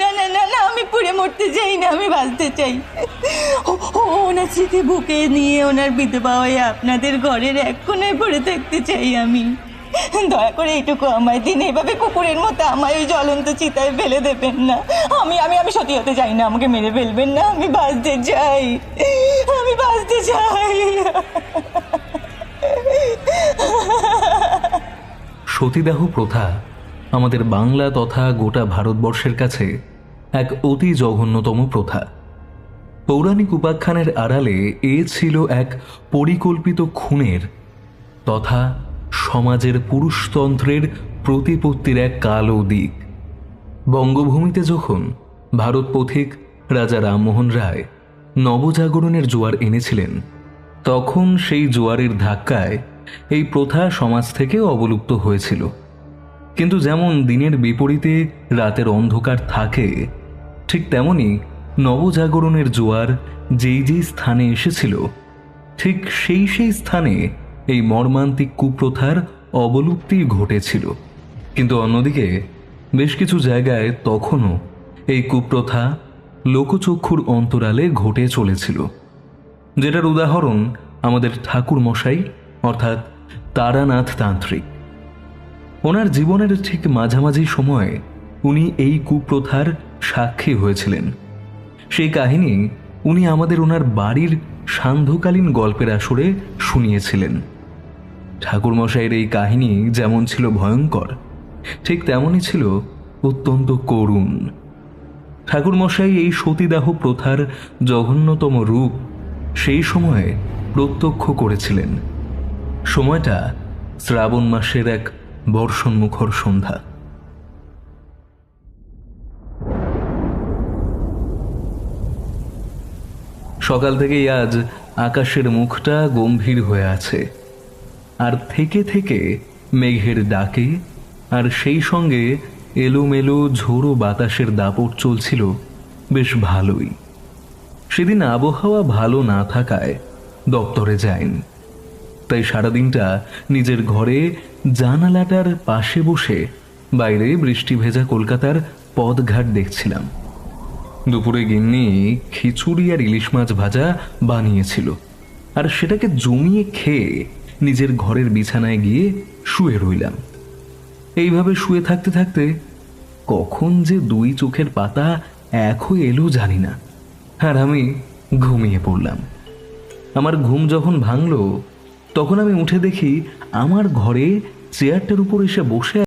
না না না না, আমি পুড়ে মরতে চাই না, আমি বাঁচতে চাই। ওনার স্মৃতি বুকে নিয়ে ওনার বিধবা হয়ে আপনাদের ঘরের এক কোণায় পড়ে থাকতে চাই আমি। দয়া করে এইটুকু আমায় দিন, এভাবে কুকুরের মতো আমায় ওই জ্বলন্ত চিতায় ফেলে দেবেন না। আমি আমি আমি সত্যি হতে চাই না, আমাকে মেরে ফেলবেন না, আমি বাঁচতে চাই, আমি বাঁচতে চাই। সতীদাহ প্রথা আমাদের বাংলা তথা গোটা ভারতবর্ষের কাছে এক অতি জঘন্যতম প্রথা। পৌরাণিক উপাখ্যানের আড়ালে এ ছিল এক পরিকল্পিত খুনের তথা সমাজের পুরুষতন্ত্রের প্রতিপত্তির এক কালো দিক। বঙ্গভূমিতে যখন ভারত পথিক রাজা রামমোহন রায় নবজাগরণের জোয়ার এনেছিলেন, তখন সেই জোয়ারের ধাক্কায় এই প্রথা সমাজ থেকে অবলুপ্ত হয়েছিল। কিন্তু যেমন দিনের বিপরীতে রাতের অন্ধকার থাকে, ঠিক তেমনি নবজাগরণের জোয়ার যেই যেই স্থানে এসেছিল, ঠিক সেই সেই স্থানে এই মর্মান্তিক কুপ্রথার অবলুপ্তি ঘটেছিল। কিন্তু অন্যদিকে বেশ কিছু জায়গায় তখনও এই কুপ্রথা লোকচক্ষুর অন্তরালে ঘটে চলেছিল, যেটার উদাহরণ আমাদের ঠাকুর মশাই অর্থাৎ তারানাথ তান্ত্রিক। ওনার জীবনের ঠিক মাঝামাঝি সময়ে উনি এই কুপ্রথার সাক্ষী হয়েছিলেন। সেই কাহিনী উনি আমাদের ওনার বাড়ির সান্ধ্যকালীন গল্পের আসরে শুনিয়েছিলেন। ঠাকুরমশাইয়ের এই কাহিনী যেমন ছিল ভয়ঙ্কর, ঠিক তেমনই ছিল অত্যন্ত করুণ। ঠাকুরমশাই এই সতীদাহ প্রথার জঘন্যতম রূপ সেই সময়ে প্রত্যক্ষ করেছিলেন। সময়টা শ্রাবণ মাসের এক বর্ষণমুখর সন্ধ্যা। সকাল থেকেই আজ আকাশের মুখটা গম্ভীর হয়ে আছে, আর থেকে থেকে মেঘের ডাকে আর সেই সঙ্গে এলোমেলো ঝোড়ো বাতাসের দাপট চলছিল বেশ ভালোই। সেদিন আবহাওয়া ভালো না থাকায় দপ্তরে যায়নি, তাই সারাদিনটা নিজের ঘরে জানালাটার পাশে বসে বাইরে বৃষ্টি ভেজা কলকাতার পথঘাট দেখছিলাম। দুপুরে গিন্নি খিচুড়ি আর ইলিশ মাছ ভাজা বানিয়েছিল, আর সেটাকে জমিয়ে খেয়ে নিজের ঘরের বিছানায় গিয়ে শুয়ে রইলাম। এইভাবে শুয়ে থাকতে থাকতে কখন যে দুই চোখের পাতা এক হয়ে এলো জানি না, আর আমি ঘুমিয়ে পড়লাম। আমার ঘুম যখন ভাঙল, তখন আমি উঠে দেখি আমার ঘরে চেয়ারটার উপর এসে বসে